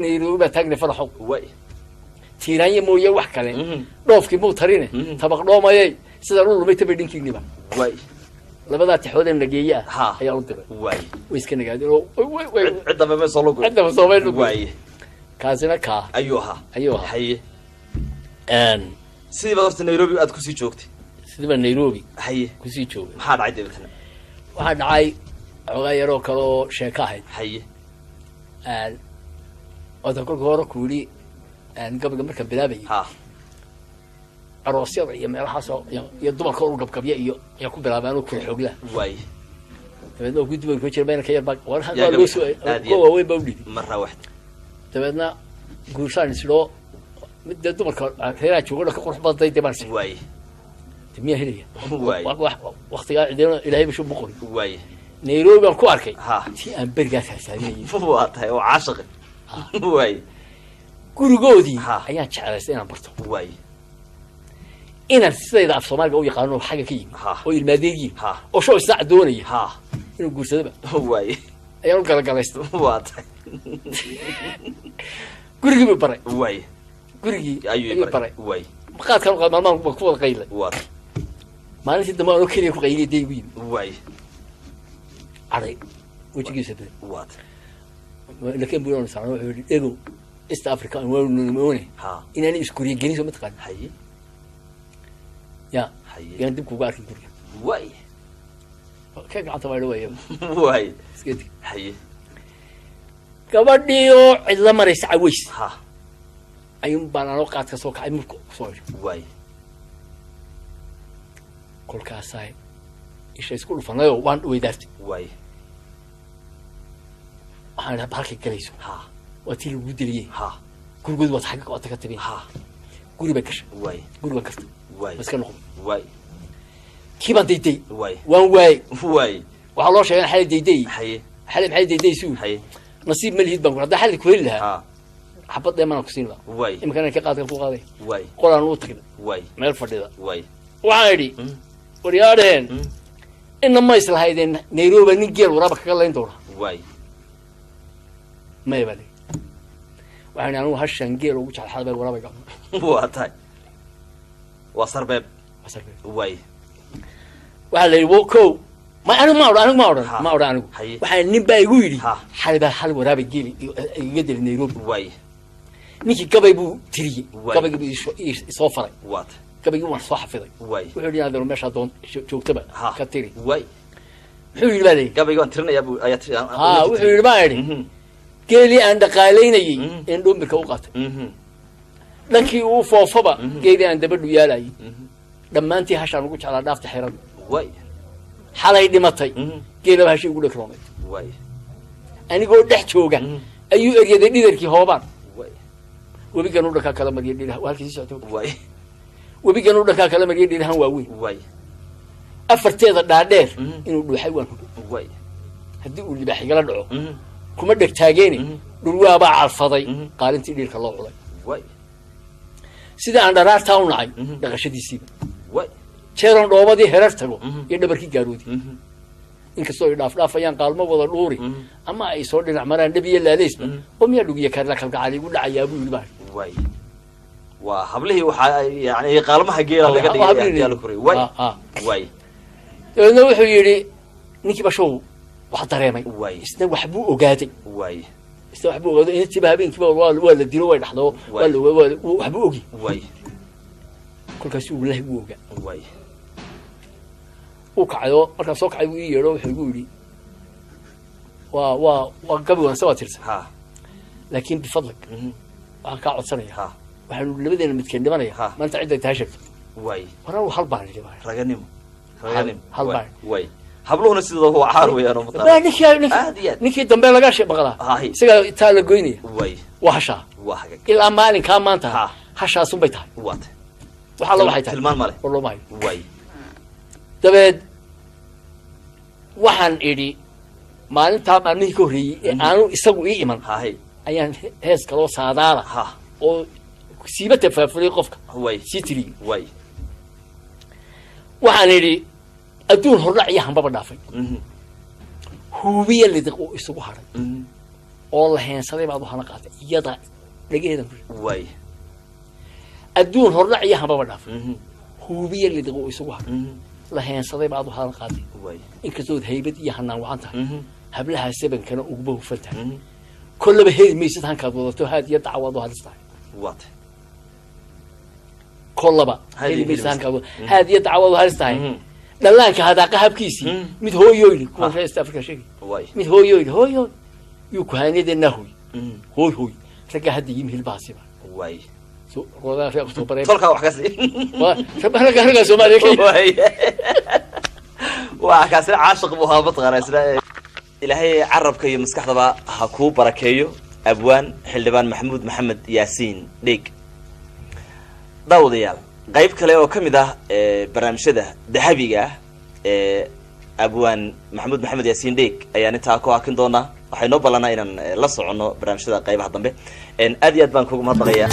نيروبي تاجني فرحو واي تيراني مو يوح كلام روفكي مو ترينه طبق دوما يي سيدا لولو مي تبي دينكي نيبا واي لبدا تخودن لغيا ايا ودبا واي ويسكن غاديرو واي عدما ما سولو عدما سوبين واي كاسنا كا ايوها حي ان سيدي بدرت نيروبي اد كسي جوجتي سيدي نيروبي حي كسي جوج maxaa dhacay dibadna waxa dhacay ogaayaro kalo sheekahay حي ان odan kolka hore kuuli aan gabadha marka bilaabay aroosyada iyo meelahaas iyo dumarka oo gabgabya iyo ku bilaabaan oo ku xoogla way tabadna ugu dibay ku jiray kayar baa war hada loo soo oo way bawdhi marra waxd tabadna guushaan islo mid dumarka reeraa joogo ka qurux badan deeban way timiya heliya way waqtiga cidina ilaahay bishu boqol way Nairobi aan ku arkay si aan bergaas xasaabinay waa tahay oo caashiq way gurigoodii ayaan jecelaystay inaan barto way inaan sidayda af Soomaaliga u yaqaano xaga ka yimid oo ilmaadeeyay oo soo isaac doonaya inuu guursadaba way ayaan u galgalaysto waa tahay gurigii baray way gurigii ayuu baray way qaad kan maalmaan ku wada qaylay waa maalintii dambe oo kaliya ku qaylay deebiin way aray wajigiisa bad waa laakiin buuran saaro wuxuu yiri ego East Africa and where noone inaan isku riigeliso mataqaan haye ya yaan dib kuga arkin guriga way ka gacanta way dhawayo way iskadi haye gabadhiyo cid la maraysa caways ayuu baanano qaad ka soo kacay murku soo way kolkaasay isha isku dhufanayo waan weydaartay way waxaan halkay galayso واتي الودريه gurigood waad xaq qoto ka tabin guri ba gashay way guri ba kartay way bas ka noqon way kiban deeday way waan way waxa loo sheegay xal deeday haye xal maxay deeday suu haye nasiib malihid baan hada xal ku heli lahaa xabad deeman ku siin way imkaan ka qaad ku qaaday way qolaan uu tagay way meel fadhida way waxa yiri wariyadeen inna ma islahaydeen Nairobi nin geel waraba kaga leyn doona way ma yabali waxaan anu hashan geel ugu jecel xalbay warabayga waa tahay waa sarbeeb way waxa la yiri ko ma anu ma oran anigu waxaan nin baa igu yiri xalba xal warabay geel iga dil Nairobi way ninki gabay buu tiriyay gabaygu soo faray waa gabaygu waan soo xafiday way wuxuu yiri aad meesha doon joogtaba ka tiri way wuxuu yiri baa gabaygu aan tirinaya buu ayaa tiri wuxuu yiri baa yiri geeli aan dhaqaaleynayay in dhumbirka u qaatay dhankii uu foofaba geeli aan dabadhu yaalay dhamaantii hashaan ugu jeclaa dhaafta xirad way xalay dhimatay geelaba hashi ugu dhakroomay way anigoo dhex jooga ayuu eryaday dhidarkii hoobaan way webigan u dhakaa kala mariyay dhiraha halkii socdo way webigan u dhakaa kala mariyay dhirahan waa weyn way afarteeda dhaadheer inuu dhuuxay waan way hadii uu libaaxiga la dhaco kuma dhagtaageeni dhul waaba calfaday qaalintii dhirka loo culay way sida aan dharaarta u nacay dhaqashadiisii way jeeron dhoobadii herar tago iyo dhabarkii gaaroodi inkastoo ay dhaafayaan qaalmo wada dhuuri ama ay soo dhinac maraan dhabiye laaleysba oo miya dhugiye kaarla kalgacali ugu dhacayaa buu ilbaa way waa hablihii waxa yaani qaalmaha geela laga dhigay yaalo kuri way way wuxuu yiri ninkii bashow wax dareemay isna wax buu ogaaday way isna wax buu ogaaday intii habeenkii waa la dilo way dhaxdo waa la wax buu ogi way kolkaas uu leeyahay buu ogaa way uu kacayo marka soo kacay uu yeero wuxuu igu yiri waa gabi waan soo tirsan laakiin bifadlik waxaan ka codsanaya waxaan labadeena mid keen dhimanaya maanta cid ay tahay sheegto way waraa hal baan dhibay raganimo hal baan way habluhuna sidoo waa caar weeyaan oo matalan ninkii dambe laga sheebaqada isaga taa la goynaya way waa hasha ilaa maalinka maanta hasha sunbay tahay waxa la waxay tahay tilmaan male wallo ma way dabeed waxaan idhi maalinta maalmihii ka horreeyay aanu isagu ii iman ayaan hees kaloo saadaala oo siiba tafaafulay qofka sii tiri waxaan idhi adduun hordhac iyo hanbaba dhaafay hubiya lidiq oo isugu haray oo la heensaday baad waxana qaatay iyada dhageedan way adduun hordhac iyo hambaba dhaaf hubiye lidigo isugu ha la heensaday baad waxana qaatay way inkastoo haybad iyo hanaan waxan tahay hablaha sabankana ugu hufan كل بهذه ميسات هنك وضعته هذه يدعو وضعها للصحيح واضح كل بقى هذه ميسات هنك هذه يدعو وضعها للصحيح لأنك هذا قهب كيسي مت هو يولي كون في أفريقيا شيء مت هو يولي يكون هذا النهوي هو تلقى هذا يمهل باسبة واي سو وضع في أكتوبر تلقى وحكاسي شبه لك أنا سومالي واي وحكاسي عاشق مهابط غير إلهي عرب كي مسكح ضبا هكو بركيو أبوان حلبان محمود محمد ياسين ديك داو ديال قيب كلاو كم ده برنامج ده ذهبي أبوان محمود محمد ياسين ديك يعني تاكو هكين دونا وحين نوبلنا إن لصعنو برنامج ده قيب هذا به إن أديت بانكو مطلعية